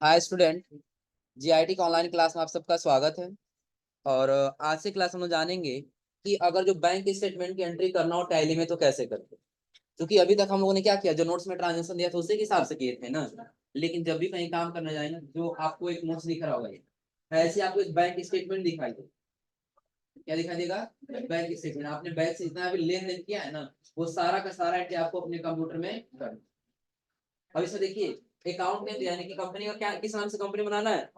Hi student. GIT का online class में आप सबका स्वागत है। और आज से क्लास हम लोग जानेंगे कि अगर जो बैंक स्टेटमेंट की एंट्री करना हो टैली में तो कैसे करते हैं। क्योंकि अभी तक हम लोगों ने क्या किया, जो नोट्स में ट्रांजेक्शन दिया था उसी के हिसाब से किए थे ना। लेकिन जब भी कहीं काम करने जाए ना, जो आपको एक नोट्स दिख रहा होगा, ऐसे आपको एक बैंक स्टेटमेंट दिखाई दे। क्या दिखाई देगा? Bank statement. आपने बैंक से जितना भी लेन देन किया है ना, वो सारा का सारा एंट्री आपको अपने कंप्यूटर में कर। अब इसमें देखिए, अकाउंट नेम यानी कि कंपनी का क्या, किस नाम से कंपनी बनाना है?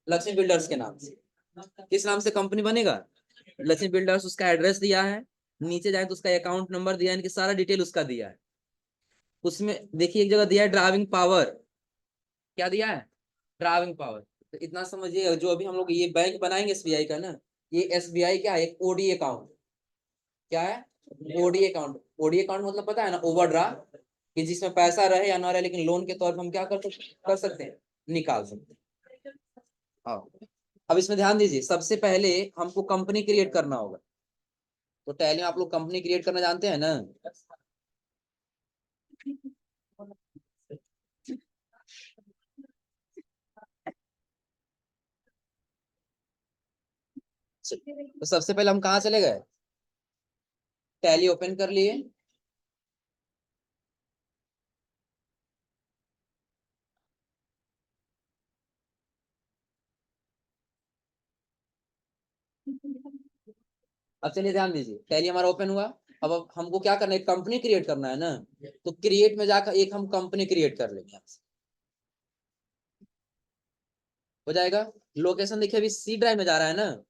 लक्ष्मी बिल्डर्स के नाम से। किस नाम से कंपनी बनेगा? लक्ष्मी बिल्डर्स। उसका एड्रेस दिया है, नीचे जाए तो उसका अकाउंट नंबर दिया है, यानी कि सारा डिटेल उसका दिया है। उसमें देखिए एक जगह दिया है ड्राइविंग पावर। क्या दिया है? Driving power. तो इतना समझिए, जो अभी हम लोग ये बैंक बनाएंगे एसबीआई का ना, ये एसबीआई क्या है? एक ओडी अकाउंट। क्या है? OD account. ओडी अकाउंट मतलब पता है ना, ओवरड्राफ्ट, कि जिसमें पैसा रहे या ना रहे, लेकिन लोन के तौर पर हम क्या कर सकते हैं? निकाल सकते हैं। हाँ। अब इसमें ध्यान दीजिए, सबसे पहले हमको कंपनी क्रिएट करना होगा। तो टैली में आप लोग कंपनी क्रिएट करना जानते हैं ना। तो सबसे पहले हम कहाँ चले गए? टैली ओपन कर लिए। अब चलिए ध्यान दीजिए, टैली हमारा ओपन हुआ। अब हमको क्या करना है? कंपनी क्रिएट करना है ना। तो क्रिएट में जाकर एक हम कंपनी क्रिएट कर लेंगे यहाँ से। हो जाएगा। लोकेशन देखिए, अभी सी ड्राइव में जा रहा है ना।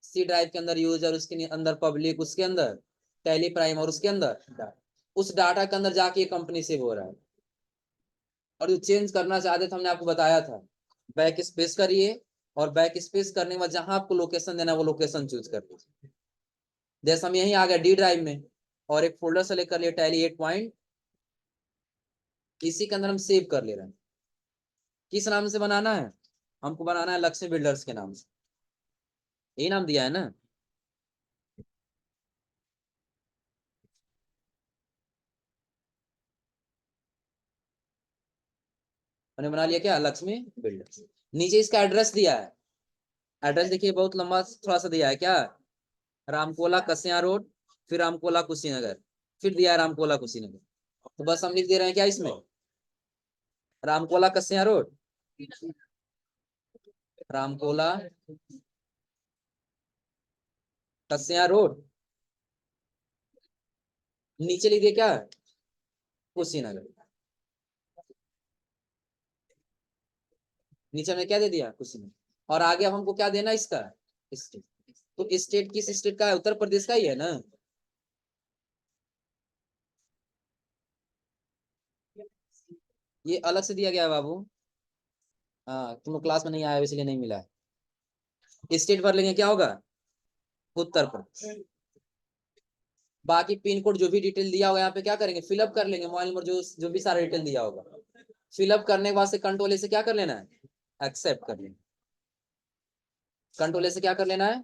सी ड्राइव के अंदर यूजर, उसके अंदर पब्लिक, उसके अंदर टैली प्राइम, और उसके अंदर उस डाटा के अंदर जाके ये कंपनी सेव हो रहा है। और जो चेंज करना चाहते थे, हमने आपको बताया था, बैक स्पेस करिए। और बैक स्पेस करने के बाद जहां आपको लोकेशन देना है वो लोकेशन चूज कर लीजिए। जैसे हम यहीं आ गए डी ड्राइव में, और एक फोल्डर सेलेक्ट कर लिया टैली 8 पॉइंट। इसी के अंदर हम सेव कर ले रहे हैं। किस नाम से बनाना है? हमको बनाना है लक्ष्मी बिल्डर्स के नाम से। यही नाम दिया है ना। मैंने बना लिया क्या? लक्ष्मी बिल्डर्स। नीचे इसका एड्रेस दिया है। एड्रेस देखिए बहुत लंबा थोड़ा सा दिया है। क्या? रामकोला कसिया रोड, फिर रामकोला कुशीनगर, फिर दिया है रामकोला कुशीनगर। तो बस हम लिख दे रहे हैं क्या इसमें? रामकोला कसिया रोड, रामकोला कसिया रोड। नीचे लिख दिया क्या? कुशीनगर। नीचे में क्या दे दिया? कुशीनगर। और आगे अब हमको क्या देना इसका? स्टेट। तो स्टेट किस स्टेट का है? उत्तर प्रदेश का ही है ना। ये अलग से दिया गया है बाबू। हाँ, तुम लोग क्लास में नहीं आए हो इसलिए नहीं मिला है। स्टेट भर लेंगे, क्या होगा? उत्तर प्रदेश। बाकी पिन कोड जो भी डिटेल दिया होगा यहाँ पे क्या करेंगे? फिलअप कर लेंगे। मोबाइल नंबर जो जो भी सारा डिटेल दिया होगा, फिलअप करने के बाद से कंट्रोल ए से क्या कर लेना है? एक्सेप्ट कर लेना। कंट्रोल ए से क्या कर लेना है?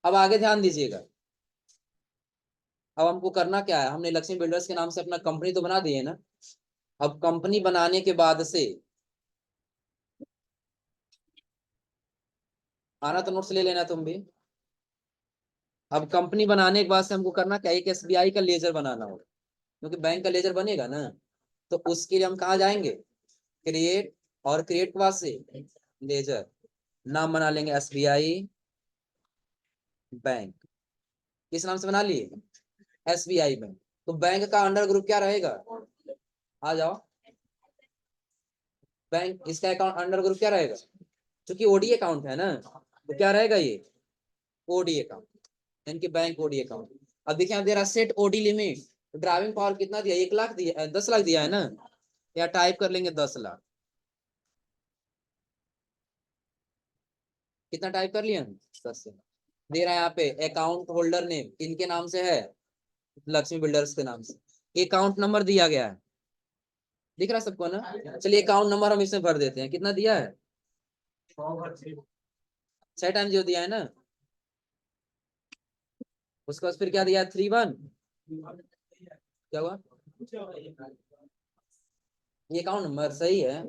अब आगे ध्यान दीजिएगा। अब हमको करना क्या है? हमने लक्ष्मी बिल्डर्स के नाम से अपना कंपनी तो बना दी है ना। अब कंपनी बनाने के बाद से आना तो नोट्स ले लेना तुम भी। अब कंपनी बनाने के बाद से हमको करना क्या? एक एसबीआई का लेजर बनाना होगा, क्योंकि बैंक का लेजर बनेगा ना। तो उसके लिए हम कहाँ जाएंगे? क्रिएट। और क्रिएट के बाद से लेजर। नाम बना लेंगे एसबीआई बैंक। किस नाम से बना लिए? SBI bank. तो बैंक का अंडर ग्रुप क्या रहेगा? आ जाओ। बैंक, इसका अकाउंट अंडर ग्रुप क्या रहेगा? क्योंकि ओडी अकाउंट है ना, तो क्या रहेगा ये? ओडी अकाउंट, यानी कि बैंक ओडी अकाउंट। अब देखिए यहाँ दे रहा set OD limit. Driving power कितना दिया? 1 लाख दिया, 10 लाख दिया है ना। या टाइप कर लेंगे 10 लाख। कितना टाइप कर लिया हम? 10 से। दे रहा है यहाँ पे अकाउंट होल्डर नेम इनके नाम से है, लक्ष्मी बिल्डर्स के नाम से। अकाउंट नंबर दिया गया है, दिख रहा है सबको ना। चलिए अकाउंट नंबर हम इसमें भर देते हैं। कितना दिया है? 6 टाइम जो दिया है ना। उसके बाद फिर क्या दिया है? 3 1। क्या हुआ? ये अकाउंट नंबर सही है।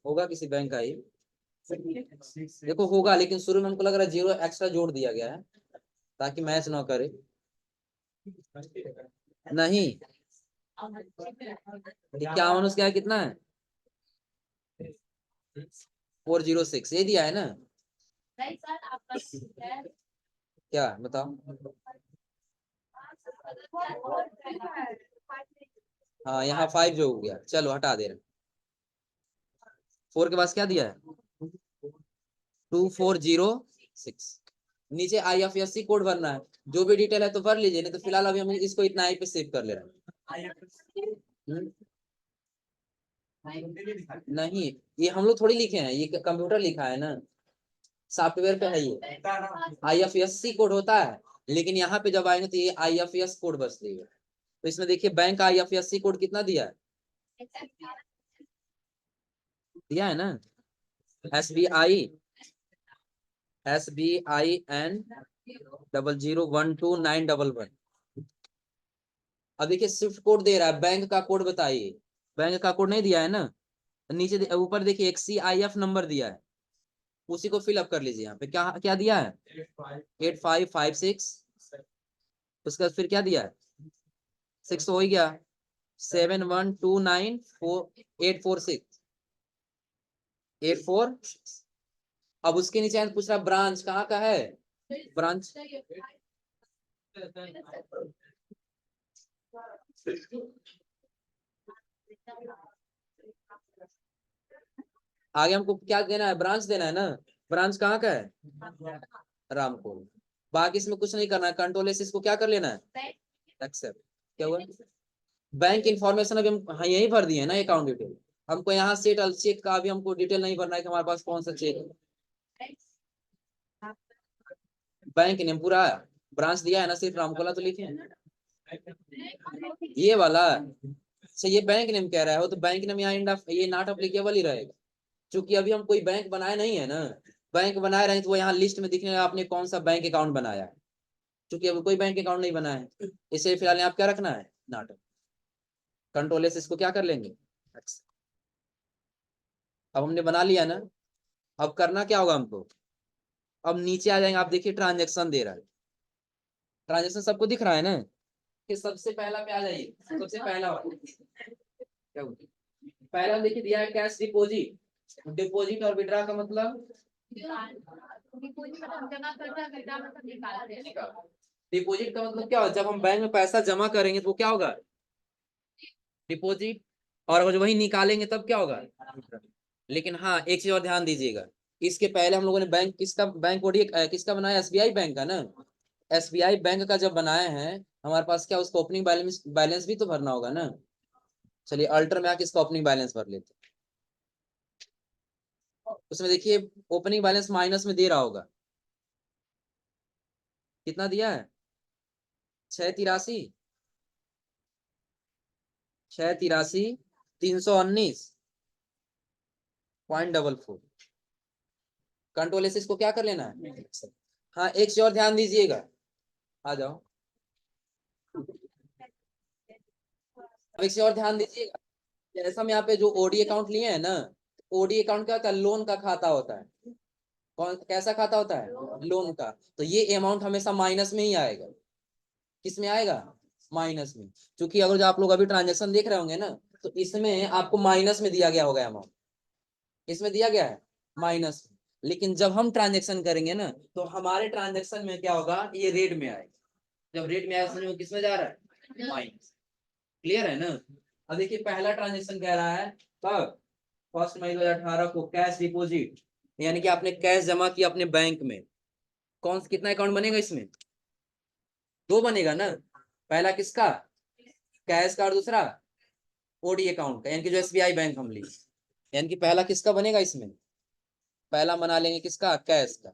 होगा किसी बैंक का ही, देखो होगा, लेकिन शुरू में हमको लग रहा है 0 एक्स्ट्रा जोड़ दिया गया है ताकि मैच ना करे। नहीं, 51 उसके यहाँ कितना है, 406 ये दिया है ना। क्या बताओ। हाँ यहाँ 5 जो हो गया, चलो हटा दे रहे। 4 के पास क्या दिया है, 2406। नीचे IFSC कोड भरना है, जो भी डिटेल है तो भर लीजिए, नहीं तो फिलहाल अभी हम इसको इतना ही पे सेव कर ले रहे हैं। नहीं, ये हम लोग थोड़ी लिखे हैं, ये कंप्यूटर लिखा है ना, सॉफ्टवेयर पे है ये। IFSC कोड होता है, लेकिन यहाँ पे जब आएंगे तो ये IFS कोड बस देगा। तो इसमें देखिए बैंक का IFSC कोड कितना दिया है, दिया है ना, SBIN 00129111। अब देखिए स्विफ्ट कोड दे रहा है, बैंक का कोड बताइए, बैंक का कोड नहीं दिया है ना। नीचे ऊपर देखिए एक CIF नंबर दिया है, उसी को फिलअप कर लीजिए। यहाँ पे क्या क्या दिया है, 8556। उसका फिर क्या दिया है, 6 हो ही गया, 71294 846 846। अब उसके नीचे पूछ रहा ब्रांच कहाँ का है, ब्रांच आगे हमको क्या देना है, ब्रांच देना है ना। ब्रांच कहाँ का है, रामपुर। बाकी इसमें कुछ नहीं करना है, कंट्रोल एस इसको क्या कर लेना है, एक्सेप्ट। क्या हुआ, बैंक इंफॉर्मेशन अभी हम हाँ यही भर दिए है ना, अकाउंट डिटेल। हमको यहाँ सेट चेक का अभी हमको डिटेल नहीं भरना है कि हमारे पास कौन सा चेक है। बैंक नेम पूरा ब्रांच दिया है ना, सिर्फ रामकोला तो लिखे हैं ये वाला। अच्छा ये बैंक नेम कह रहा है, वो तो बैंक नेम यहाँ ये नॉट अप्लीकेबल ही रहेगा, क्योंकि अभी हम कोई बैंक बनाए नहीं है ना। बैंक बनाए रहे तो वो यहाँ लिस्ट में दिखने लगा आपने कौन सा बैंक अकाउंट बनाया है, क्योंकि अभी कोई बैंक अकाउंट नहीं बना है। इसे फिलहाल यहाँ क्या रखना है, नॉट। कंट्रोल से इसको क्या कर लेंगे, अब हमने बना लिया ना। अब करना क्या होगा हमको, अब नीचे आ जाएंगे, आप देखिए ट्रांजेक्शन दे रहा है, ट्रांजेक्शन सबको दिख रहा है ना, कि सबसे पहला पे आ जाइए, सबसे पहला वाला क्या होगा? पहला देखिए दिया है कैश डिपोजिट, डिपोजिट और विड्रा का मतलब, डिपोजिट का मतलब क्या होगा, जब हम बैंक में पैसा जमा करेंगे तो वो क्या होगा, डिपोजिट। और अगर वही निकालेंगे तब क्या होगा, लेकिन हाँ एक चीज और ध्यान दीजिएगा, इसके पहले हम लोगों ने बैंक किसका, बैंक ओडी किसका बनाया, SBI बैंक का ना। SBI बैंक का जब बनाए हैं हमारे पास, क्या उसका ओपनिंग बैलेंस बैलेंस भी तो भरना होगा ना। चलिए अल्टर में आके इसका ओपनिंग बैलेंस भर लेते हैं। उसमें देखिए ओपनिंग बैलेंस माइनस में दे रहा होगा, कितना दिया है, 683, 683 319.44। कंट्रोल से इसको क्या कर लेना है। हाँ एक चीज और ध्यान दीजिएगा, आ जाओ। अब एक चीज और ध्यान दीजिएगा, जैसा हम यहाँ पे जो ओडी अकाउंट लिए हैं ना, ओडी अकाउंट क्या होता है, लोन का खाता होता है। कौन कैसा खाता होता है, लोन का। तो ये अमाउंट हमेशा माइनस में ही आएगा, किस में आएगा, माइनस में। क्योंकि अगर जो आप लोग अभी ट्रांजेक्शन देख रहे होंगे ना, तो इसमें आपको माइनस में दिया गया होगा अमाउंट, इसमें दिया गया है माइनस में। लेकिन जब हम ट्रांजेक्शन करेंगे ना, तो हमारे ट्रांजेक्शन में क्या होगा, ये रेड में आएगा। जब रेड में आएगा समझो किस में जा रहा है, माइनस। क्लियर है ना। अब देखिए पहला ट्रांजेक्शन कह रहा है कब, 1 मई 2018 को कैश डिपोजिट, यानी कि आपने कैश जमा किया अपने बैंक में। कौन कितना अकाउंट बनेगा इसमें, दो बनेगा ना। पहला किसका, कैश का, और दूसरा ओडी अकाउंट का, यानी कि जो SBI बैंक हम लिए। यानी कि पहला किसका बनेगा इसमें, पहला बना लेंगे किसका, कैश का,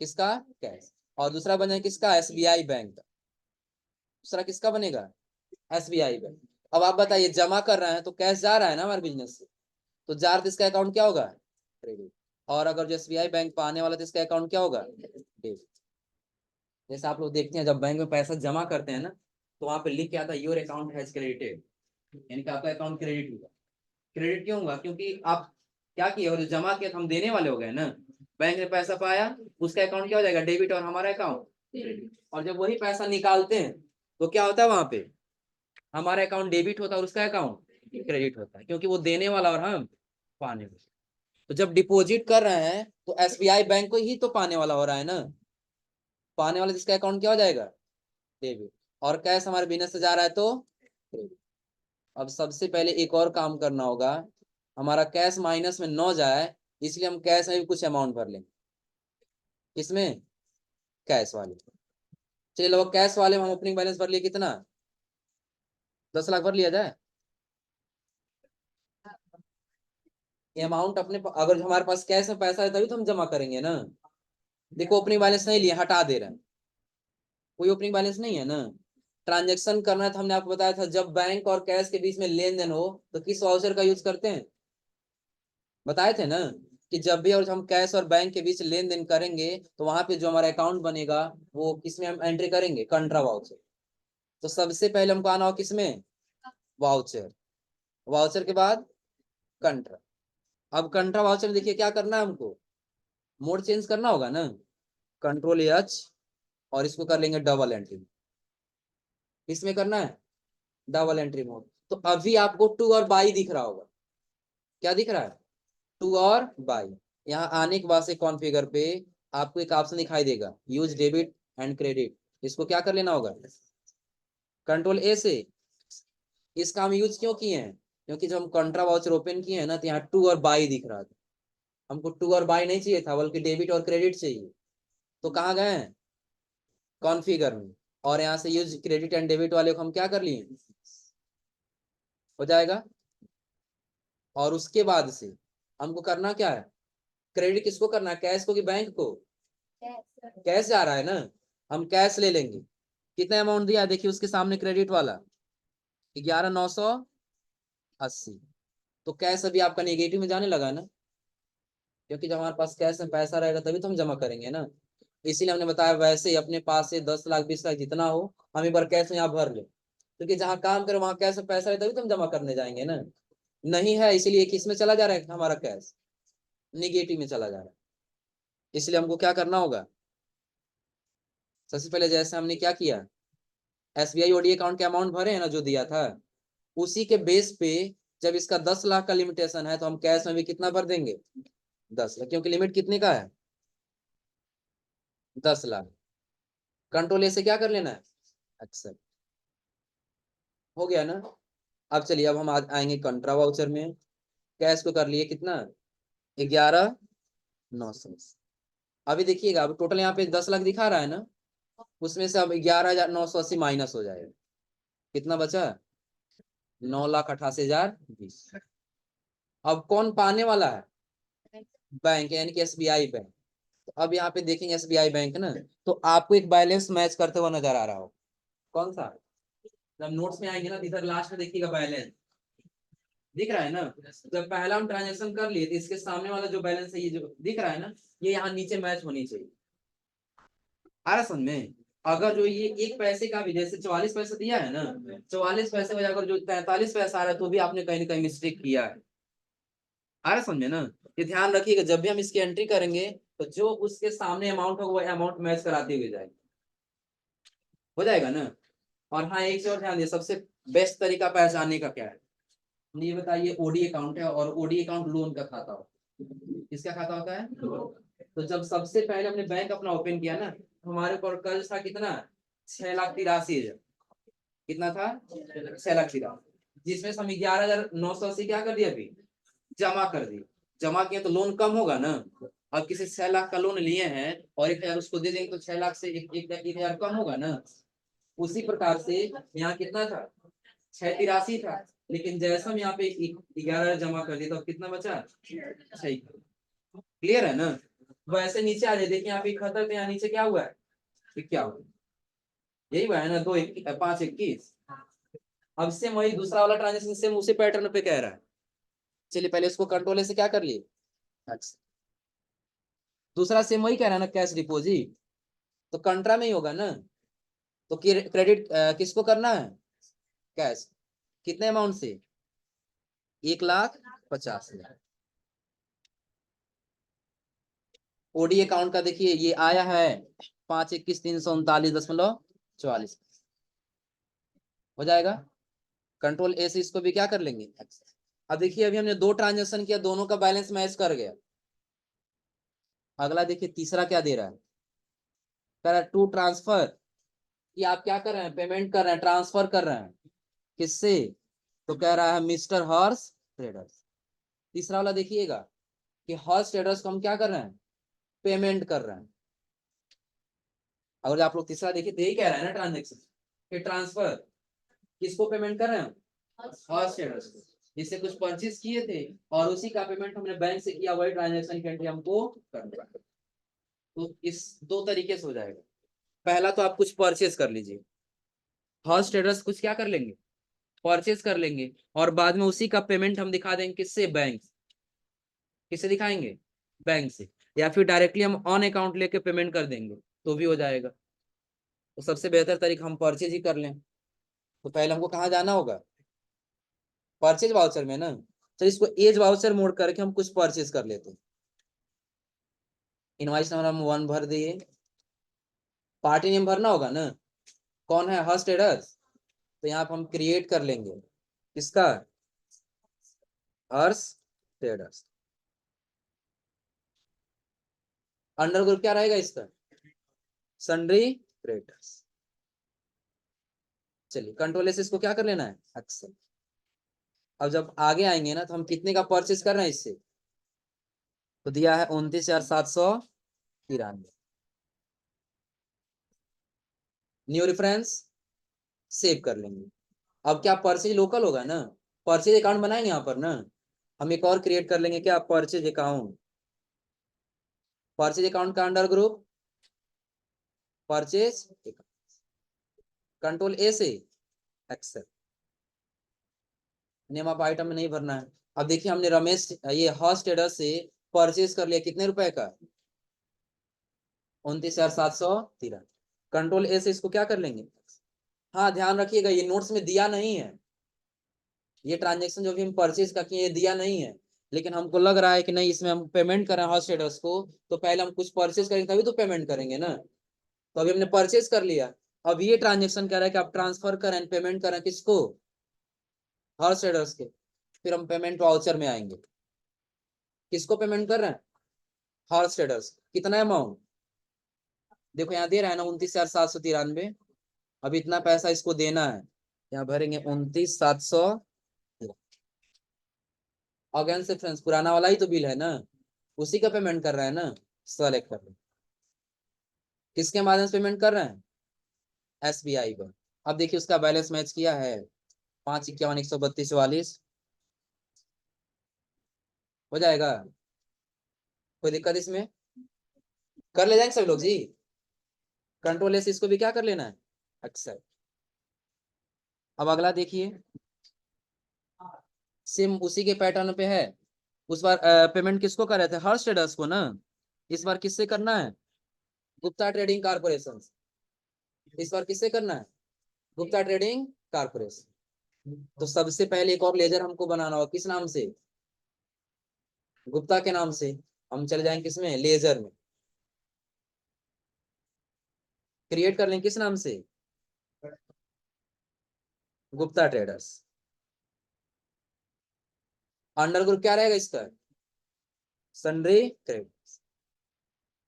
किसका, कैश। और दूसरा बनेगा किसका, SBI बैंक का। दूसरा किसका बनेगा, SBI बैंक। अब आप बताइए जमा कर रहे हैं तो कैश जा रहा है ना हमारे बिजनेस से, तो जार तो इसका अकाउंट क्या होगा, क्रेडिट। और अगर जो SBI बैंक पर आने वाला तो इसका अकाउंट क्या होगा, डेबिट। जैसे आप लोग देखते हैं जब बैंक में पैसा जमा करते हैं ना, तो वहां पे लिख के आता है योर अकाउंट हैज क्रेडिटेड, यानी कि आपका अकाउंट क्रेडिट हुआ। क्रेडिट क्यों होगा? क्योंकि आप क्या किए, और जमा किया तो हम देने वाले हो गए ना। बैंक ने पैसा पाया, उसका अकाउंट क्या हो जाएगा, डेबिट, और हमारा अकाउंट क्रेडिट। और जब वही पैसा निकालते हैं तो क्या होता है, वहां पे हमारा अकाउंट डेबिट होता है और उसका अकाउंट क्रेडिट होता है, क्योंकि वो देने वाला और हम पाने वाले। तो जब डिपॉजिट कर रहे हैं तो एसबीआई बैंक को ही तो पाने वाला हो रहा है ना, पाने वाला जिसका अकाउंट क्या हो जाएगा, डेबिट। और कैश हमारे बिजनेस से जा रहा है तो क्रेडिट। अब सबसे पहले एक और काम करना होगा, हमारा कैश माइनस में न जाए, इसलिए हम कैश में भी कुछ अमाउंट भर लेंगे। इसमें कैश वाले, चलिए लोग कैश वाले में हम ओपनिंग बैलेंस भर लिए कितना, 10 लाख भर लिया जाए। ये अमाउंट अपने अगर हमारे पास कैश में पैसा है तभी तो हम जमा करेंगे ना। देखो ओपनिंग बैलेंस नहीं लिया, हटा दे रहे हैं, कोई ओपनिंग बैलेंस नहीं है ना। ट्रांजेक्शन करना है तो हमने आपको बताया था, जब बैंक और कैश के बीच में लेन देन हो तो किस वाउचर का यूज करते हैं, बताए थे ना, कि जब भी और हम कैश और बैंक के बीच लेन देन करेंगे तो वहां पे जो हमारा अकाउंट बनेगा वो किसमें हम एंट्री करेंगे, कंट्रा वाउचर। तो सबसे पहले हमको आना हो किसमें, वाउचर, वाउचर के बाद कंट्रा। अब कंट्रा वाउचर देखिए क्या करना है हमको, मोड चेंज करना होगा ना, कंट्रोल एच, और इसको कर लेंगे डबल एंट्री। इसमें करना है डबल एंट्री मोड। तो अभी आपको टू और बाई दिख रहा होगा, क्या दिख रहा है, टू और बाई। यहाँ आने के बाद से कॉन्फ़िगर पे आपको एक ऑप्शन दिखाई देगा, यूज डेबिट एंड क्रेडिट। इसको क्या कर लेना होगा, कंट्रोल ए से। इसका हम यूज क्यों किए हैं, क्योंकि जब हम कंट्रा वाउचर ओपन किए हैं ना तो यहाँ टू और बाई दिख रहा था, हमको टू और बाई नहीं चाहिए था बल्कि डेबिट और क्रेडिट चाहिए। तो कहाँ गए हैं, कॉन्फ़िगर में, और यहाँ से यूज क्रेडिट एंड डेबिट वाले को हम क्या कर लिए, हो जाएगा। और उसके बाद से हमको करना क्या है, क्रेडिट किसको करना है, कैश को कि बैंक को, कैश जा रहा है ना, हम कैश ले लेंगे। कितना अमाउंट दिया देखिए उसके सामने, क्रेडिट वाला 11,980। तो कैश अभी आपका नेगेटिव में जाने लगा ना, क्योंकि जब हमारे पास कैश में पैसा रहेगा तभी तो हम जमा करेंगे ना। इसीलिए हमने बताया वैसे ही अपने पास से 10 लाख 20 लाख जितना हो, हम एक बार कैश में यहाँ भर ले, क्योंकि जहाँ काम करें वहां कैश में पैसा है तभी तो हम जमा करने जाएंगे ना। नहीं है, इसीलिए किस में चला जा रहा है हमारा कैश, निगेटिव में चला जा रहा है। इसलिए हमको क्या करना होगा, सबसे पहले जैसे हमने क्या किया, एसबीआई ओडी अकाउंट के अमाउंट भरे हैं ना जो दिया था, उसी के बेस पे जब इसका 10 लाख का लिमिटेशन है तो हम कैश में भी कितना भर देंगे, 10 लाख, क्योंकि लिमिट कितने का है, 10 लाख। कंट्रोल ए से क्या कर लेना है, एक्सेप्ट, हो गया ना। अब चलिए अब हम आएंगे कंट्रा वाउचर में, कैश को कर लिए कितना, 11,900। अभी देखिएगा अब टोटल यहाँ पे 10 लाख दिखा रहा है ना, उसमें से अब 11,980 माइनस हो जाएगा, कितना बचा, 9,88,020। अब कौन पाने वाला है, बैंक, यानी कि एसबीआई बैंक। तो अब यहाँ पे देखेंगे एसबीआई बैंक ना, तो आपको एक बैलेंस मैच करते हुआ नजर आ रहा हो, कौन सा, जब नोट्स में आएंगे ना इधर लास्ट में देखिएगा बैलेंस दिख रहा है ना। जब पहला हम ट्रांजेक्शन कर लिए तो इसके सामने वाला जो बैलेंस है ये जो दिख रहा है ना, ये यहाँ नीचे मैच होनी चाहिए। आ रहा समझ में, अगर जो ये एक पैसे का भी जैसे 44 पैसा दिया है ना, 44 पैसे में अगर जो 43 पैसा आ रहा है तो भी आपने कहीं ना कहीं मिस्टेक किया है। आ रहा समझ में ना, ये ध्यान रखिएगा जब भी हम इसकी एंट्री करेंगे तो जो उसके सामने अमाउंट होगा वो अमाउंट मैच कराते हुए जाएगा, हो जाएगा ना। और हाँ एक चीज और ध्यान दिए, सबसे बेस्ट तरीका पहचानने का क्या है, ये बताइए, ओडी अकाउंट है और ओडी अकाउंट लोन का खाता हो, किसका खाता होता है, तो जब सबसे पहले हमने बैंक अपना ओपन किया ना तो हमारे ऊपर कर्ज था कितना, 6,83,000, कितना था, 6,83,000, जिसमें से हम 11,980 क्या कर दिया अभी, जमा कर दिए। जमा किया तो लोन कम होगा ना, अब किसी 6 लाख का लोन लिए हैं और 1,000 उसको दे देंगे तो 6 लाख से 1,000 कम होगा ना। उसी प्रकार से यहाँ कितना था, 6,83 था, लेकिन जैसा हम यहाँ पे 11 जमा कर दिए तो अब कितना बचा, 6। क्लियर है ना, वैसे नीचे आ जाए, देखिए यहाँ पे खतर पे यहाँ नीचे क्या हुआ है, क्या हुआ, यही हुआ है ना, 5,21। अब सेम वही दूसरा वाला ट्रांजेक्शन सेम उसी पैटर्न पे कह रहा है। चलिए पहले इसको कंट्रोल से क्या कर लिए, अच्छा, दूसरा सेम वही कह रहा है ना, कैश डिपोजिट, तो कंट्रा में ही होगा ना। तो क्रेडिट किसको करना है, कैश, कितने अमाउंट से, 1,50,000। ओडी अकाउंट का देखिए ये आया है 521,339.44 हो जाएगा। कंट्रोल ए से इसको भी क्या कर लेंगे। अब देखिए अभी हमने 2 ट्रांजेक्शन किया, दोनों का बैलेंस मैच कर गया। अगला देखिए तीसरा क्या दे रहा है, कह रहा है टू ट्रांसफर, कि आप क्या कर रहे हैं, पेमेंट कर रहे हैं, ट्रांसफर कर रहे हैं किससे, तो कह रहा है मिस्टर हॉर्स ट्रेडर्स। तीसरा वाला देखिएगा कि हॉर्स ट्रेडर्स को हम क्या कर रहे हैं, पेमेंट कर रहे हैं। अगर आप लोग तीसरा देखिए तो यही कह रहा है ना ट्रांजेक्शन कि ट्रांसफर किसको पेमेंट कर रहे हैं, हॉर्स ट्रेडर्स को, जिससे कुछ परचेज किए थे और उसी का पेमेंट हमने बैंक से किया, वही ट्रांजेक्शन की एंट्री हमको करना है। तो इस 2 तरीके से हो जाएगा। पहला तो आप कुछ परचेज कर लीजिए, हॉर्स ट्रेडर्स कुछ क्या कर लेंगे, परचेज कर लेंगे, और बाद में उसी का पेमेंट हम दिखा देंगे किससे, बैंक। किससे दिखाएंगे, बैंक से, या फिर डायरेक्टली हम ऑन अकाउंट लेके पेमेंट कर देंगे तो भी हो जाएगा। तो सबसे बेहतर तरीका हम परचेज ही कर लें। तो पहले हमको कहाँ जाना होगा, परचेज वाउचर में ना। तो इसको एज वाउचर मोड करके हम कुछ परचेज कर लेते हैं। इनवाइस नंबर हम 1 भर दिए, पार्टी नेम भरना होगा ना, कौन है, हर्ष ट्रेडर्स। तो यहाँ पर हम क्रिएट कर लेंगे किसका, हर्ष ट्रेडर्स। अंडर ग्रुप क्या रहेगा इसका, सन्ड्री क्रेडिटर्स। चलिए कंट्रोल से इसको क्या कर लेना है, एक्सेप्ट। अब जब आगे आएंगे ना तो हम कितने का परचेज कर रहे हैं इससे, तो दिया है 29,793। न्यू रेफरेंस सेव कर लेंगे। अब क्या परचेज लोकल होगा ना, परचेज अकाउंट बनाएंगे यहाँ पर ना, हम एक और क्रिएट कर लेंगे क्या, परचेज अकाउंट। परचेज अकाउंट का अंडर ग्रुप परचेज, कंट्रोल ए से एक्सेप्ट। नेम ऑफ आइटम में नहीं भरना है। अब देखिए हमने रमेश ये हॉर्स ट्रेडर्स से परचेज कर लिया कितने रुपए का, 29,713। कंट्रोल ए से इसको क्या कर लेंगे। हाँ ध्यान रखिएगा ये नोट्स में दिया नहीं है, ये ट्रांजेक्शन जो भी हम परचेज का किए ये दिया नहीं है, लेकिन हमको लग रहा है कि नहीं इसमें हम पेमेंट करें हॉर्स ट्रेडर्स को, तो पहले हम कुछ परचेज करेंगे तभी तो पेमेंट करेंगे ना। तो अभी हमने परचेज कर लिया, अब ये ट्रांजेक्शन कह रहा है कि आप ट्रांसफर करें, पेमेंट करें किसको, हॉर्स ट्रेडर्स के। फिर हम पेमेंट वाउचर में आएंगे, किसको पेमेंट कर रहे हैं, हॉर्स ट्रेडर्स। कितना अमाउंट देखो यहाँ दे रहा है ना, 29,793। अब इतना पैसा इसको देना है, यहाँ भरेंगे 29,700। अगेन से फ्रेंड्स पुराना वाला ही तो बिल है ना, उसी का पेमेंट कर रहे हैं ना, सेलेक्ट कर रहे हैं। किसके माध्यम से पेमेंट कर रहे हैं, SBI पर। अब देखिए उसका बैलेंस मैच किया है 551,132,44 हो जाएगा। कोई दिक्कत इसमें, कर ले जाएंगे सब लोग जी। कंट्रोल एस इसको भी क्या कर लेना है, एक्सेप्ट। अब अगला देखिए सेम उसी के पैटर्न पे है। उस बार पेमेंट किसको कर रहे थे, हर्ष ट्रेडर्स को ना, इस बार किससे करना है, गुप्ता ट्रेडिंग कारपोरेशन। इस बार किससे करना है, गुप्ता ट्रेडिंग कारपोरेशन। तो सबसे पहले एक और लेजर हमको बनाना होगा, किस नाम से, गुप्ता के नाम से। हम चले जाएंगे किसमें, लेजर में, क्रिएट कर लेंगे किस नाम से, गुप्ता ट्रेडर्स। अंडर ग्रुप क्या रहेगा इसका, सन्ड्री क्रेडिट्स।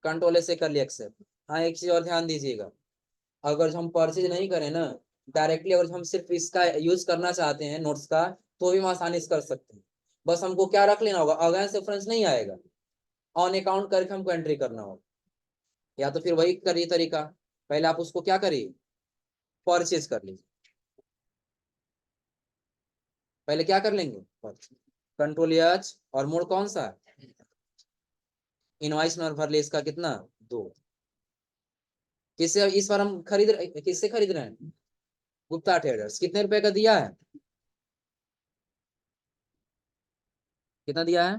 कंट्रोल से कर लिया एक्सेप्ट। हाँ एक चीज और ध्यान दीजिएगा, अगर हम परचेज नहीं करें ना डायरेक्टली, अगर हम सिर्फ इसका यूज करना चाहते हैं नोट्स का, तो भी हम आसानी से कर सकते हैं। बस हमको क्या रख लेना होगा, अगेंस्ट रेफरेंस नहीं आएगा, ऑन अकाउंट करके हमको एंट्री करना होगा। या तो फिर वही करिए तरीका, पहले आप उसको क्या करिए, परचेज कर लीजिए। पहले क्या कर लेंगे, कंट्रोल एच, और मोड कौन सा, इनवाइस नंबर भर ले इसका कितना, 2। किससे इस बार हम किससे खरीद रहे हैं, गुप्ता ट्रेडर्स। कितने रुपए का दिया है, कितना दिया है,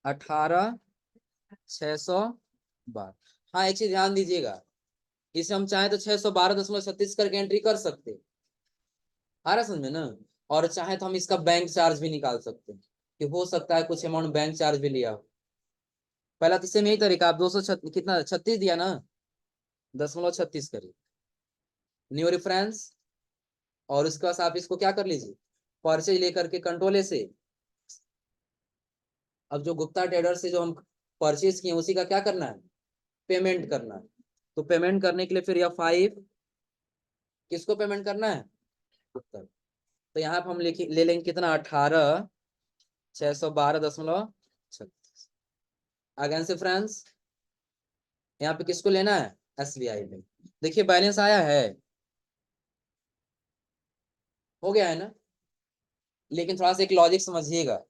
18,612। हाँ एक चीज ध्यान दीजिएगा, इसे हम चाहे तो 612.36 करके एंट्री कर सकते, आ रहा समझ में ना। और चाहे तो हम इसका बैंक चार्ज भी निकाल सकते हैं कि हो सकता है कुछ अमाउंट बैंक चार्ज भी लिया हो। पहला तो सेम यही तरीका, आप 200 कितना 36 दिया ना, 0.36 करिए न्यू रेफरेंस। और उसके बाद आप इसको क्या कर लीजिए, परचेज लेकर के कंट्रोल ए से। अब जो गुप्ता ट्रेडर से जो हम परचेज किए उसी का क्या करना है, पेमेंट करना है। तो पेमेंट करने के लिए फिर यह 5 किसको पेमेंट करना है, गुप्ता। तो यहाँ पे हम लिखी ले लेंगे कितना, 18,612.36। अगेन से फ्रेंड्स, यहाँ पे किसको लेना है, SBI में। देखिए बैलेंस आया है, हो गया है ना। लेकिन थोड़ा सा एक लॉजिक समझिएगा,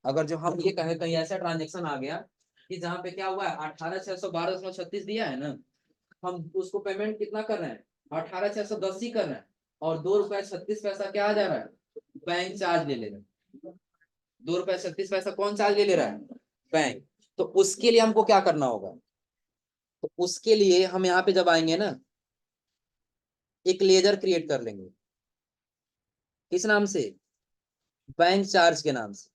अगर जो हम ये कहें कहीं ऐसा ट्रांजेक्शन आ गया कि जहाँ पे क्या हुआ है, 18,612.36 दिया है ना, हम उसको पेमेंट कितना कर रहे हैं, 18,610 ही कर रहे हैं, और 2 रुपया 36 पैसा क्या आ जा रहा है, बैंक चार्ज ले ले रहे हैं। 2 रुपया 36 पैसा कौन चार्ज ले ले रहा है, बैंक। तो उसके लिए हमको क्या करना होगा, तो उसके लिए हम यहाँ पे जब आएंगे ना, एक लेजर क्रिएट कर लेंगे, किस नाम से, बैंक चार्ज के नाम से।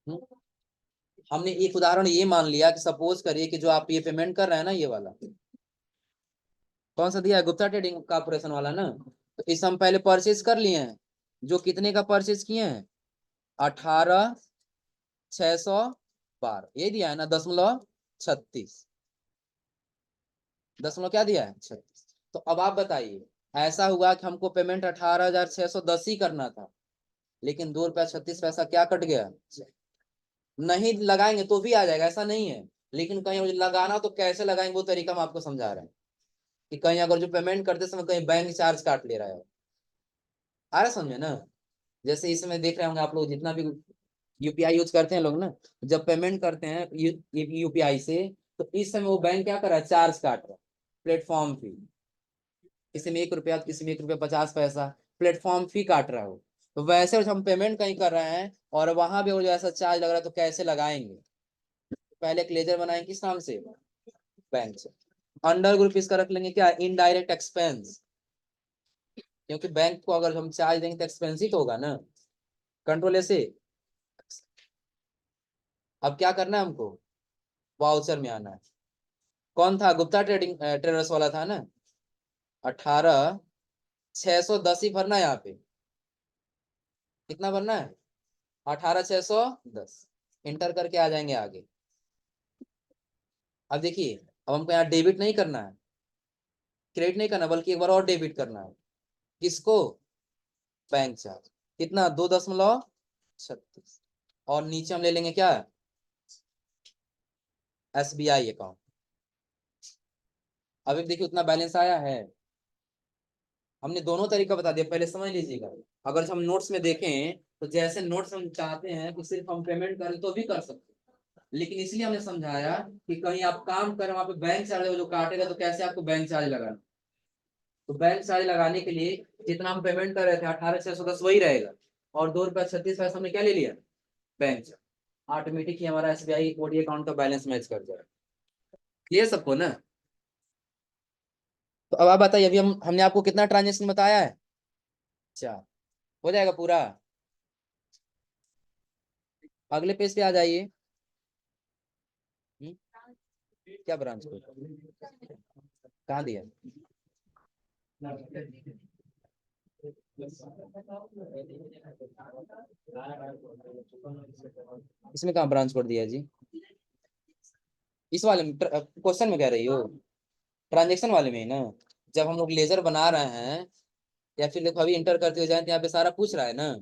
हम्म? हमने एक उदाहरण ये मान लिया कि सपोज करिए कि जो आप ये पेमेंट कर रहे हैं ना, ये वाला कौन सा दिया है, गुप्ता ट्रेडिंग कॉर्पोरेशन वाला ना। तो इस हम पहले परचेज कर लिए हैं, जो कितने का परचेज किए हैं, 18,612 ये दिया है ना, 0.36, दशमलव क्या दिया है, 36। तो अब आप बताइए, ऐसा हुआ कि हमको पेमेंट 18,610 ही करना था, लेकिन 2 रुपया 36 पैसा क्या कट गया, नहीं लगाएंगे तो भी आ जाएगा, ऐसा नहीं है। लेकिन कहीं मुझे लगाना तो कैसे लगाएंगे वो तरीका हम आपको समझा रहे हैं, कि कहीं अगर जो पेमेंट करते समय कहीं बैंक चार्ज काट ले रहा है, आ रहा समझे ना। जैसे इसमें देख रहे होंगे आप लोग, जितना भी यूपीआई यूज करते हैं लोग ना, जब पेमेंट करते हैं यूपीआई से, तो इस समय वो बैंक क्या कर रहा है, चार्ज काट रहा है, प्लेटफॉर्म फी। किसी में 1 रुपया, किसी में 1 रुपया 50 पैसा प्लेटफॉर्म फी काट रहा हो। तो वैसे हम पेमेंट कहीं कर रहे हैं और वहां भी वो जो ऐसा चार्ज लग रहा है, तो कैसे लगाएंगे, पहले एक लेजर बनाएंगे किस नाम से, बैंक से। अंडर ग्रुप इसका रख लेंगे क्या, इनडायरेक्ट एक्सपेंस, क्योंकि बैंक को अगर हम चार्ज देंगे तो एक्सपेंस ही तो होगा ना, कंट्रोल ऐसे। अब क्या करना है हमको, वाउचर में आना है। कौन था, गुप्ता ट्रेडिंग ट्रेडर्स वाला था ना, 18,610 ही भरना है यहाँ पे, कितना भरना है, 18,610, इंटर करके आ जाएंगे आगे। अब देखिए, अब हमको यहाँ डेबिट नहीं करना है, क्रेडिट नहीं करना, बल्कि एक बार और डेबिट करना है, किसको, बैंक चार्ज, कितना, 2.36। और नीचे हम ले लेंगे क्या, SBI अकाउंट। अभी देखिए उतना बैलेंस आया है। हमने दोनों तरीका बता दिया, पहले समझ लीजिएगा। अगर हम नोट्स में देखें तो जैसे नोट्स हम चाहते हैं कि सिर्फ हम पेमेंट करें तो भी कर सकते हैं, लेकिन इसलिए हमने समझाया कि कहीं आप काम करें वहां पे बैंक चार्ज जो काटेगा, तो कैसे आपको बैंक चार्ज लगाना। तो बैंक चार्ज लगाने के लिए जितना हम पेमेंट कर रहे थे 18,610 वही रहेगा, और 2 रुपया 36 पैसा हमने क्या ले लिया, बैंक चार्ज। ऑटोमेटिक ही हमारा SBI ओडी अकाउंट का बैलेंस मैच कर जाएगा। क्लियर सबको ना। तो अब आप बताइए, अभी हमने आपको कितना ट्रांजेक्शन बताया है, 4, हो जाएगा पूरा। अगले पेज पे आ जाइए। हम्म, क्या ब्रांच को कहाँ दिया, इसमें कहाँ ब्रांच कोड दिया है जी, इस वाले में क्वेश्चन में कह रही हो, ट्रांजेक्शन वाले में ही ना। जब हम लोग लेजर बना रहे हैं, या फिर देखो अभी इंटर करते हुए जाए तो यहाँ पे सारा पूछ रहा है ना,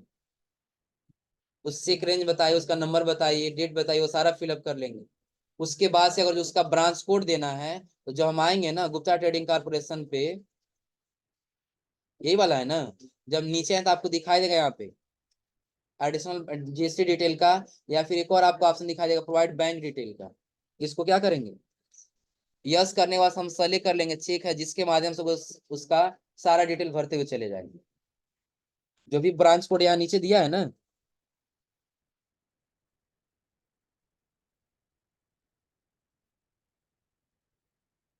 उससे एक रेंज बताइए, उसका नंबर बताइए, डेट बताइए, वो सारा फिलअप कर लेंगे। उसके बाद से अगर जो उसका ब्रांच कोड देना है, तो जब हम आएंगे ना गुप्ता ट्रेडिंग कॉर्पोरेशन पे, यही वाला है ना, जब नीचे है तो आपको दिखाई देगा यहाँ पे एडिशनल GST डिटेल का, या फिर एक और आपको ऑप्शन दिखाई देगा प्रोवाइड बैंक डिटेल का। इसको क्या करेंगे, यस करने के बाद हम सेलेक्ट कर लेंगे चेक है, जिसके माध्यम से उसका सारा डिटेल भरते हुए चले जाएंगे। जो भी ब्रांच कोड यहाँ नीचे दिया है ना,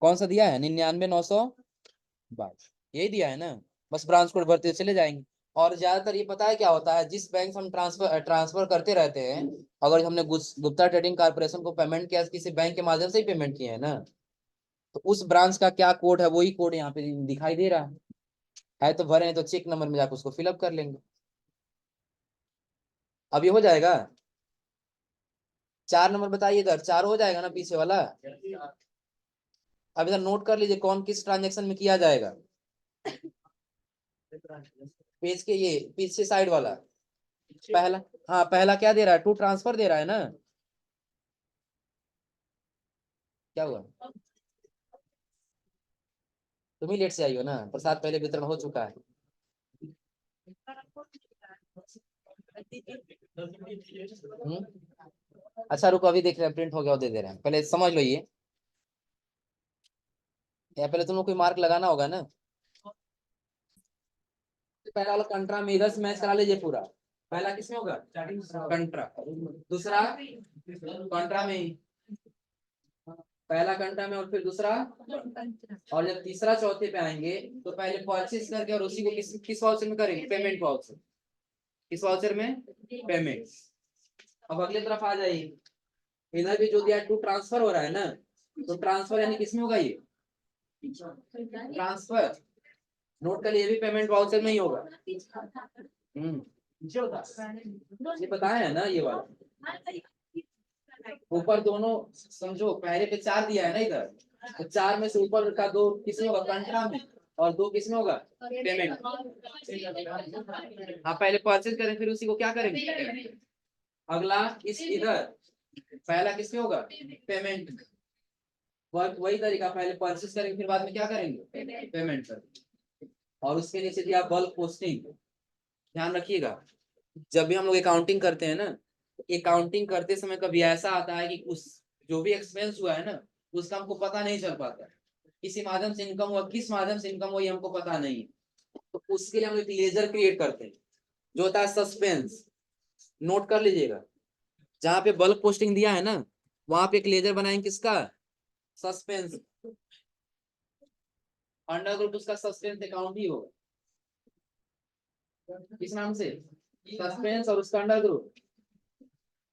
कौन सा दिया है, 99,922, यही दिया है ना। बस ब्रांच कोड भरते हुए चले जाएंगे। और ज्यादातर ये पता है क्या होता है, जिस बैंक से हम ट्रांसफर ट्रांसफर करते रहते हैं, अगर हमने गुप्ता ट्रेडिंग कॉर्पोरेशन को पेमेंट किया, किसी बैंक के माध्यम से ही पेमेंट किया है ना, तो उस ब्रांच का क्या कोड है वही कोड यहाँ पे दिखाई दे रहा है तो भरे हैं, तो चेक नंबर में जाकर उसको फिलअप कर लेंगे। अब ये हो जाएगा। 4 नंबर बताइए, इधर 4 हो जाएगा ना पीछे वाला। अब इधर नोट कर लीजिए कौन किस ट्रांजेक्शन में किया जाएगा। पेज के ये पीछे साइड वाला पहला। हाँ पहला क्या दे रहा है, टू ट्रांसफर दे रहा है ना। क्या हुआ, तुम ही लेट से आई हो ना, प्रसाद पहले वितरण हो चुका है। हम्म? अच्छा रुको, अभी देख रहे हैं, प्रिंट हो गया वो दे दे रहे हैं, पहले समझ लो ये। या पहले तुम लोग कोई मार्क लगाना होगा ना। पहला वाला कंट्रा में इधर से मैच करा लीजिए पूरा। पहला किसमें होगा, कंट्रा। दूसरा कंट्रा में ही। पहला कंट्रा में और फिर दूसरा। और जब तीसरा चौथे पे आएंगे तो पहले परचेज करके और उसी को किस किस वाउचर में करेंगे, पेमेंट वाउचर। किस वाउचर में, पेमेंट। अब अगले तरफ आ जाइए, इधर भी जो दिया टू ट्रांसफर हो रहा है ना, तो ट्रांसफर यानी किसमें होगा ये, ट्रांसफर। नोट कर लिए, ये भी पेमेंट वाउचर में ही होगा। ये बताया है ना ये वाला। ऊपर दोनों समझो, पहले पे 4 दिया है ना इधर, तो 4 में से ऊपर का 2 किसमें होगा, कंट्रा में, और 2 किसमें होगा, पेमेंट। हाँ पहले परचेज करें फिर उसी को क्या करेंगे। अगला इस इधर पहला किसमें होगा, पेमेंट। वही तरीका, पहले परचेज करेंगे फिर बाद में क्या करेंगे, पेमेंट करेंगे। और उसके नीचे दिया बल्क पोस्टिंग। ध्यान रखिएगा, जब भी हम लोग अकाउंटिंग करते हैं ना, अकाउंटिंग करते समय कभी ऐसा आता है कि उस जो भी एक्सपेंस हुआ है ना, उसका हमको पता नहीं चल पाता, किसी माध्यम से इनकम हुआ, किस माध्यम से इनकम हुआ ये हमको पता नहीं है। तो उसके लिए हम एक लेजर क्रिएट करते हैं, जो होता है सस्पेंस। नोट कर लीजिएगा, जहां पे बल्क पोस्टिंग दिया है ना, वहां पे एक लेजर बनाएंगे किसका, सस्पेंस। अंडर ग्रुप उसका सस्पेंस अकाउंट ही होगा, किस नाम से, सस्पेंस, और उसका अंडर ग्रुप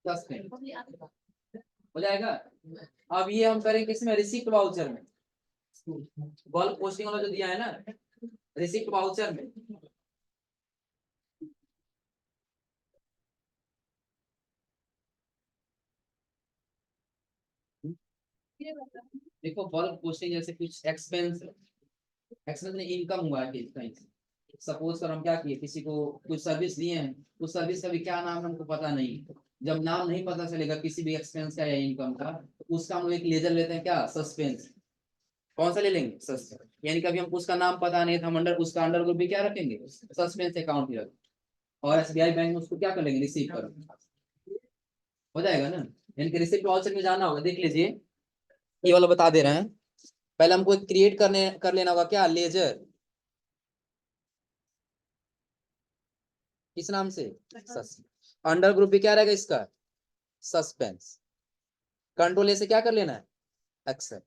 सस्पेंस। हो जाएगा। अब ये हम करेंगे किसमें, रिसिप्ट वाउचर में। बल्क पोस्टिंग वाला जो दिया है ना, रिसिप्ट वाउचर में। देखो बल्क पोस्टिंग जैसे कुछ एक्सपेंस, एक्सपेंस में इनकम हुआ है कहीं से। सपोज कर हम क्या किए, किसी को कुछ सर्विस दिए हैं, उस सर्विस का भी क्या नाम है हमको पता नहीं। जब नाम नहीं पता चलेगा किसी भी एक्सपेंस का या इनकम का, तो उसका हम लोग एक लेजर लेते हैं क्या, सस्पेंस। कौन सा ले लेंगे, सस्पेंस। यानी कभी हमको उसका नाम पता नहीं था, हम अंडर उसका अंडर ग्रुप भी क्या रखेंगे, सस्पेंस अकाउंट ही रखेंगे। और एसबीआई बैंक में उसको क्या कर लेंगे, रिसीव कर। हो जाएगा ना। यानी कि रिसिप्ट वाउचर में जाना होगा, देख लीजिए ये वाला बता दे रहे हैं। पहले हमको क्रिएट करने कर लेना होगा क्या, लेजर। किस नाम से, अंडर ग्रुप भी क्या रहेगा इसका, सस्पेंस। कंट्रोल ए से क्या कर लेना है, एक्सेल।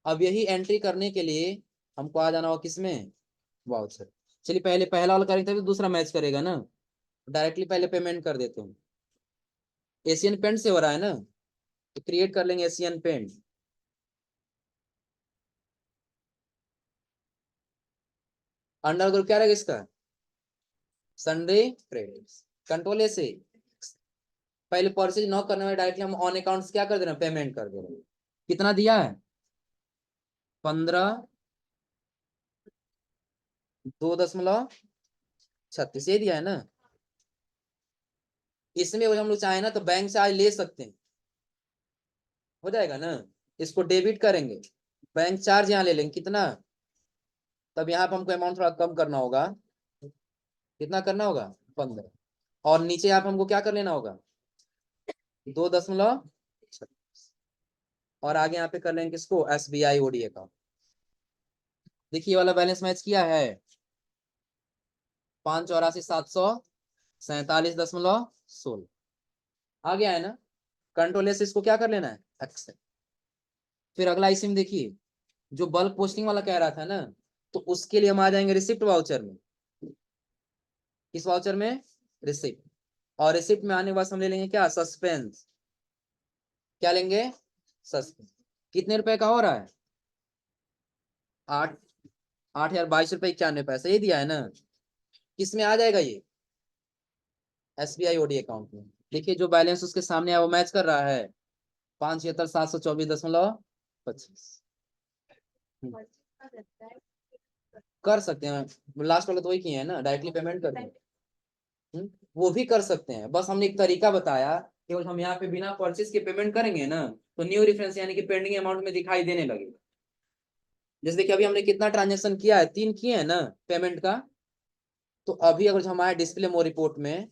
अब यही एंट्री करने के लिए हमको आ जाना होगा किसमें, वाउचर। चलिए पहले पहला वाला करेंगे तभी दूसरा मैच करेगा ना। डायरेक्टली पहले पेमेंट कर देते हैं। एशियन पेंट से हो रहा है ना, तो क्रिएट कर लेंगे एशियन पेंट। अंडर ग्रुप क्या रहेगा इसका, संडे ट्रेडर्स। कंट्रोल ए से पहले परचेज न करने में डायरेक्टली हम ऑन अकाउंट क्या कर दे रहे हैं, पेमेंट कर दे रहे हैं। कितना दिया है, 15 2.36 ये दिया है ना। इसमें हम लोग चाहे ना तो बैंक से आज ले सकते हैं, हो जाएगा ना। इसको डेबिट करेंगे, बैंक चार्ज यहाँ ले लेंगे कितना, तब यहाँ पे हमको अमाउंट थोड़ा कम करना होगा। कितना करना होगा, 15। और नीचे यहाँ पे हमको क्या कर लेना होगा, 2.36। और आगे यहाँ पे कर लेंगे किसको, SBI ODA का। देखिए वाला बैलेंस मैच किया है, 584,747.16 आ गया है ना। कंट्रोल से इसको क्या कर लेना है, एक्सेप्ट। फिर अगला इसी में देखिए, जो बल्क पोस्टिंग वाला कह रहा था ना, तो उसके लिए हम आ जाएंगे रिसिप्ट वाउचर में। किस वाउचर में? रिसिप्ट। और रिसिप्ट में आने के बाद हम ले लेंगे क्या? सस्पेंस। क्या लेंगे? सस्पेंस। कितने रुपए का हो रहा है? 8,022 रुपये 91 पैसे, ये दिया है ना? किस में आ जाएगा ये? SBI OD अकाउंट में। देखिए जो बैलेंस उसके सामने है वो मैच कर रहा है। 5,76,724.25। कर सकते हैं, लास्ट वाला तो वही किए हैं ना, डायरेक्टली पेमेंट कर दें। वो भी कर सकते हैं, बस हमने एक तरीका बताया कि हम यहाँ पे बिना परचेज के पेमेंट करेंगे ना, तो न्यू रेफरेंस यानी कि पेंडिंग अमाउंट में दिखाई देने लगेगा। जैसे देखिए अभी हमने कितना ट्रांजेक्शन किया है? 3 किए हैं ना पेमेंट का। तो अभी अगर हम आए डिस्प्ले मोर रिपोर्ट में,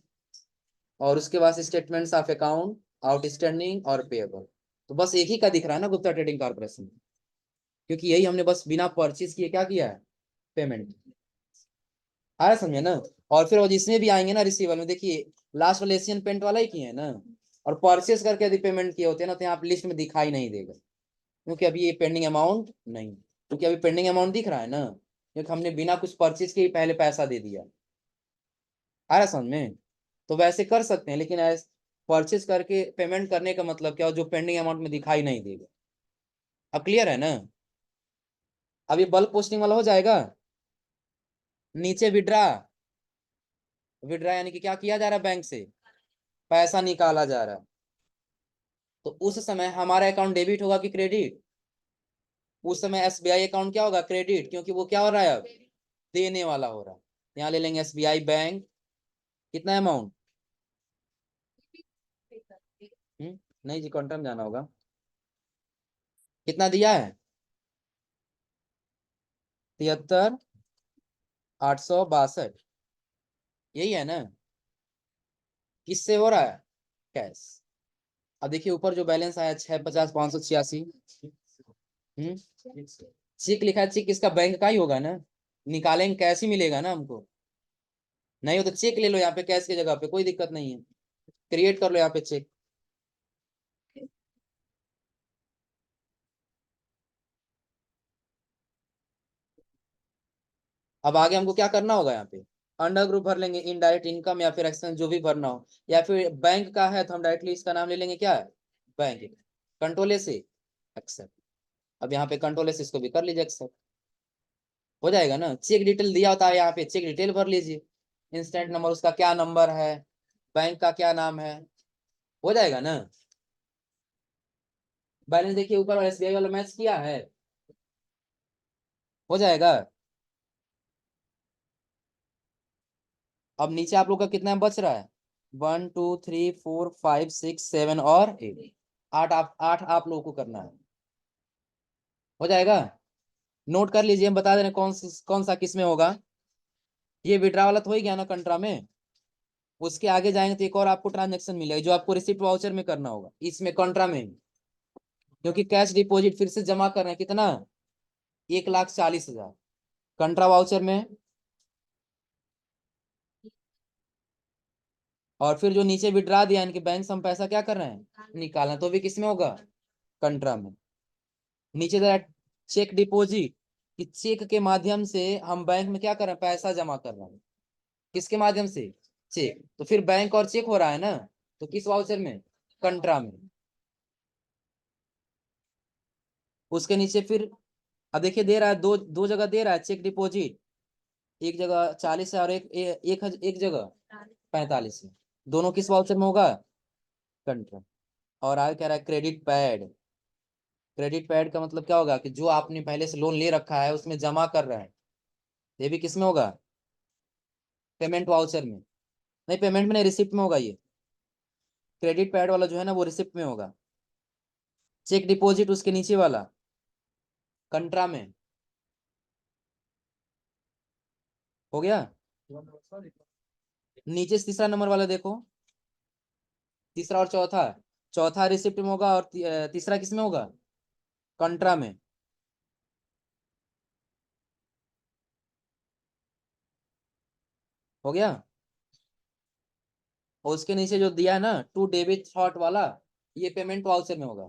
और उसके बाद स्टेटमेंट्स ऑफ अकाउंट, आउटस्टैंडिंग और पेएबल, तो बस एक ही का दिख रहा है ना, गुप्ता ट्रेडिंग कॉर्पोरेशन, क्योंकि यही हमने बस बिना परचेज किए क्या किया है? पेमेंट। आ रहा समझे ना? और फिर वो जिसमें भी आएंगे ना रिसीवल में, देखिए लास्ट वाले एशियन पेंट वाला ही किए है ना। और परचेस करके यदि पेमेंट किए होते हैं ना, तो यहाँ लिस्ट में दिखाई नहीं देगा, क्योंकि अभी ये पेंडिंग अमाउंट नहीं, क्योंकि अभी पेंडिंग अमाउंट दिख रहा है ना, क्योंकि हमने बिना कुछ परचेज के ही पहले पैसा दे दिया। आ रहा समझ में? तो वैसे कर सकते हैं, लेकिन परचेज करके पेमेंट करने का मतलब क्या? जो पेंडिंग अमाउंट में दिखाई नहीं देगा। अब क्लियर है ना? अब ये बल्क पोस्टिंग वाला हो जाएगा। नीचे विड्रा। विड्रा यानी कि क्या किया जा रहा है? बैंक से पैसा निकाला जा रहा है। तो उस समय हमारा अकाउंट डेबिट होगा कि क्रेडिट? उस समय SBI अकाउंट क्या होगा? क्रेडिट, क्योंकि वो क्या हो रहा है? अब देने वाला हो रहा है। यहाँ ले लेंगे SBI बैंक। कितना अमाउंट? नहीं जी, कंटर्म जाना होगा। कितना दिया है? 73,862। यही है ना? किससे हो रहा है? कैश। अब देखिए ऊपर जो बैलेंस आया 650,586। चेक लिखा है, चेक किसका? बैंक का ही होगा ना। निकालेंगे कैश ही मिलेगा ना हमको। नहीं हो तो चेक ले लो यहाँ पे कैश की जगह पे, कोई दिक्कत नहीं है। क्रिएट कर लो यहाँ पे चेक। अब आगे हमको क्या करना होगा? यहाँ पे अंडर ग्रुप भर लेंगे, इनडायरेक्ट इनकम या फिर एक्सपेंस जो भी भरना हो, या फिर बैंक का है तो हम डायरेक्टली इसका नाम ले लेंगे, क्या है? बैंक। कंट्रोल ए से एक्सेप्ट। अब यहाँ पे कंट्रोल ए से इसको भी कर लीजिए एक्सेप्ट। हो जाएगा ना? चेक डिटेल दिया होता है यहाँ पे, चेक डिटेल भर लीजिए। इंस्टेंट नंबर, उसका क्या नंबर है, बैंक का क्या नाम है। हो जाएगा ना? बैलेंस देखिए ऊपर SBI वाला मैच किया है। हो जाएगा। अब नीचे आप लोग का कितना बच रहा है? 1 2 3 4 5 6 7 और 8। आठ आप लोगों को करना है। हो जाएगा? नोट कर लीजिए, हम बता दे रहे हैं कौन सा किस में होगा। ये विड्रा वाला तो हो ही गया ना कंट्रा में। उसके आगे जाएंगे तो एक और आपको ट्रांजेक्शन मिलेगा, जो आपको रिसिप्ट वाउचर में करना होगा, इसमें कंट्रा में। क्योंकि कैश डिपॉजिट फिर से जमा कर रहे हैं, कितना? 1,40,000 कंट्रा वाउचर में। और फिर जो नीचे विड्रा दिया, इनके बैंक से हम पैसा क्या कर रहे हैं? निकालना, तो भी किस में होगा? कंट्रा में। नीचे जरा चेक डिपॉजिट, कि चेक के माध्यम से हम बैंक में क्या कर रहे हैं? पैसा जमा कर रहे हैं। किसके माध्यम से? चेक। तो फिर बैंक और चेक हो रहा है ना, तो किस वाउचर में? कंट्रा में। उसके नीचे फिर अब देखिए दे रहा है, दो दो जगह दे रहा है चेक डिपॉजिट। एक जगह 40 है और एक जगह 45 है। दोनों किस वाउचर में होगा? कंट्रा। और आगे कह रहा है क्रेडिट पैड। क्रेडिट पैड का मतलब क्या होगा? कि जो आपने पहले से लोन ले रखा है उसमें जमा कर रहा है। ये भी किस में होगा? पेमेंट वाउचर में। नहीं, पेमेंट में नहीं, रिसिप्ट में होगा ये। क्रेडिट पैड वाला जो है ना, वो रिसिप्ट में होगा। चेक डिपॉजिट उसके नीचे वाला कंट्रा में। हो गया? नीचे से तीसरा नंबर वाला देखो। तीसरा और चौथा। चौथा रिसिप्ट में होगा और तीसरा किस में होगा? कंट्रा में। हो गया? और उसके नीचे जो दिया है ना, टू डेबिट थॉट वाला, ये पेमेंट वाउचर में होगा।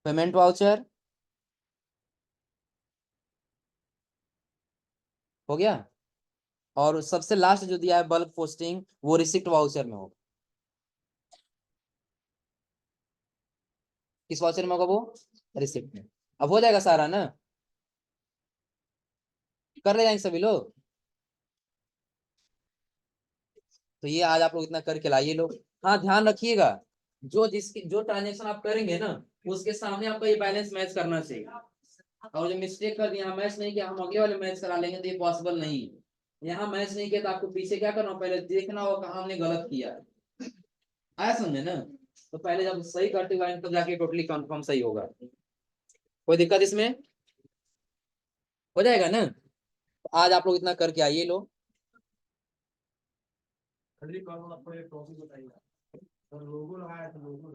पेमेंट वाउचर हो गया। और सबसे लास्ट जो दिया है बल्क पोस्टिंग, वो रिसिप्ट वाउचर में होगा। किस वाउचर में होगा वो? रिसिप्ट में। अब हो जाएगा सारा ना, कर ले जाएंगे सभी लोग। तो ये आज आप लोग इतना करके लाइए लोग। हाँ ध्यान रखिएगा, जो ट्रांजेक्शन आप करेंगे ना, उसके सामने आपका ये बैलेंस मैच करना चाहिए। और जो मिस्टेक कर दिया, मैच नहीं किया, हम अगले वाले मैच करा लेंगे, तो ये पॉसिबल नहीं है। यहाँ मैच नहीं किया तो आपको पीछे क्या करना, पहले देखना होगा कहाँ हमने गलत किया। आया समझे ना? तो पहले जब सही करते हुए तो जाके टोटली कंफर्म सही होगा। कोई दिक्कत इसमें? हो जाएगा ना? तो आज आप लोग इतना करके आइए लोग। लोगो लगाया तो लोगो